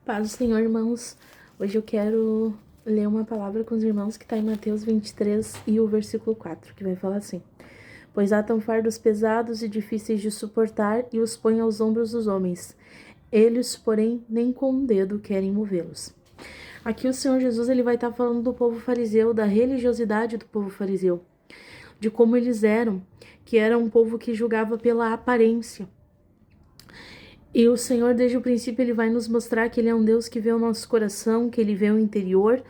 Paz do Senhor, irmãos. Hoje eu quero ler uma palavra com os irmãos que está em Mateus 23 e o versículo 4, que vai falar assim: Pois atam fardos pesados e difíceis de suportar e os põem aos ombros dos homens. Eles, porém, nem com um dedo querem movê-los. Aqui o Senhor Jesus ele vai estar falando do povo fariseu, da religiosidade do povo fariseu, de como eles eram, que era um povo que julgava pela aparência. E o Senhor, desde o princípio, ele vai nos mostrar que ele é um Deus que vê o nosso coração, que ele vê o interior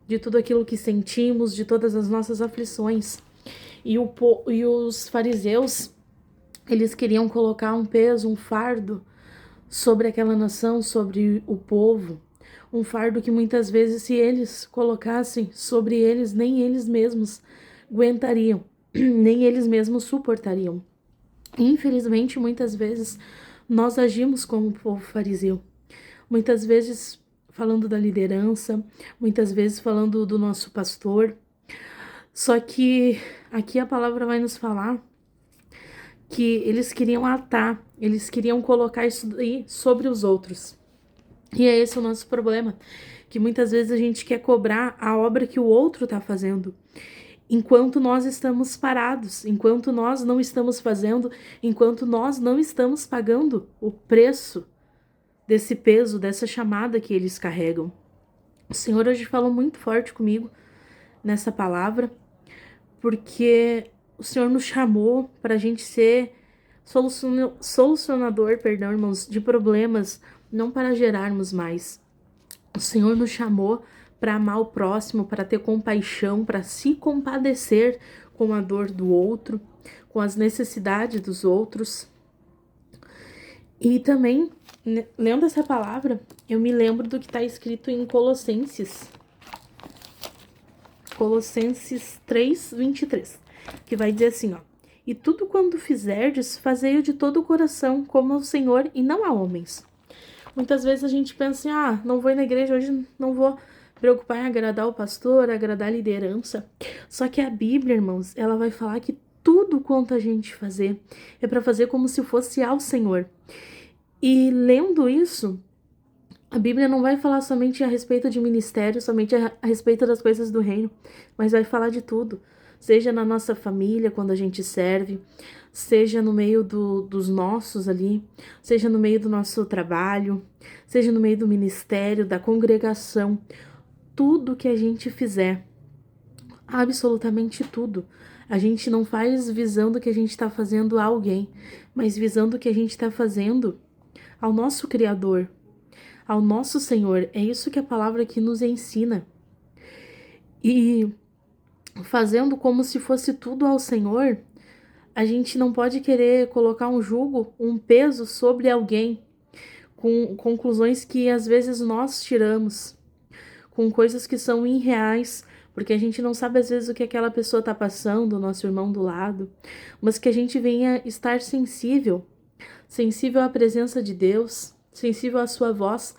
de tudo aquilo que sentimos, de todas as nossas aflições. E os fariseus, eles queriam colocar um peso, um fardo sobre aquela nação, sobre o povo. Um fardo que muitas vezes, se eles colocassem sobre eles, nem eles mesmos aguentariam, nem eles mesmos suportariam. Infelizmente, muitas vezes, nós agimos como o povo fariseu. Muitas vezes falando da liderança, muitas vezes falando do nosso pastor. Só que aqui a palavra vai nos falar que eles queriam atar, eles queriam colocar isso aí sobre os outros. E é esse o nosso problema, que muitas vezes a gente quer cobrar a obra que o outro está fazendo, enquanto nós estamos parados, enquanto nós não estamos fazendo, enquanto nós não estamos pagando o preço desse peso, dessa chamada que eles carregam. O Senhor hoje falou muito forte comigo nessa palavra, porque o Senhor nos chamou para a gente ser solucionador, irmãos, de problemas, não para gerarmos mais. O Senhor nos chamou para amar o próximo, para ter compaixão, para se compadecer com a dor do outro, com as necessidades dos outros. E também, lendo essa palavra, eu me lembro do que está escrito em Colossenses 3:23, que vai dizer assim, ó: E tudo quanto fizerdes, fazei-o de todo o coração, como ao Senhor e não a homens. Muitas vezes a gente pensa assim, não vou ir na igreja hoje, não vou preocupar em agradar o pastor, agradar a liderança. Só que a Bíblia, irmãos, ela vai falar que tudo quanto a gente fazer é para fazer como se fosse ao Senhor. E lendo isso, a Bíblia não vai falar somente a respeito de ministério, somente a respeito das coisas do reino, mas vai falar de tudo. Seja na nossa família, quando a gente serve, seja no meio dos nossos ali, seja no meio do nosso trabalho, seja no meio do ministério, da congregação. Tudo que a gente fizer, absolutamente tudo, a gente não faz visando que a gente está fazendo a alguém, mas visando que a gente está fazendo ao nosso Criador, ao nosso Senhor. É isso que a palavra aqui nos ensina. E fazendo como se fosse tudo ao Senhor, a gente não pode querer colocar um jugo, um peso sobre alguém, com conclusões que às vezes nós tiramos, com coisas que são irreais, porque a gente não sabe às vezes o que aquela pessoa está passando, o nosso irmão do lado, mas que a gente venha estar sensível à presença de Deus, sensível à sua voz,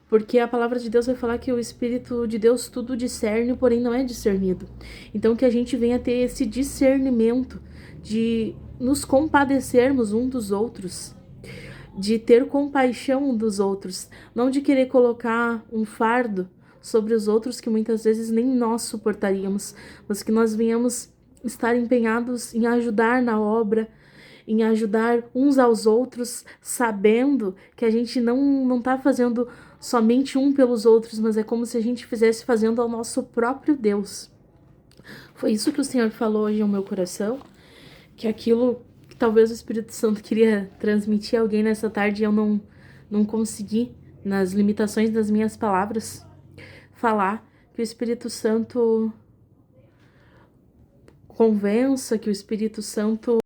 porque a palavra de Deus vai falar que o Espírito de Deus tudo discerne, porém não é discernido. Então que a gente venha ter esse discernimento de nos compadecermos um dos outros, de ter compaixão um dos outros, não de querer colocar um fardo sobre os outros que muitas vezes nem nós suportaríamos, mas que nós venhamos estar empenhados em ajudar na obra, em ajudar uns aos outros, sabendo que a gente não está fazendo somente um pelos outros, mas é como se a gente fizesse fazendo ao nosso próprio Deus. Foi isso que o Senhor falou hoje ao meu coração, que aquilo que talvez o Espírito Santo queria transmitir a alguém nessa tarde e eu não consegui, nas limitações das minhas palavras, falar, que o Espírito Santo convença, que o Espírito Santo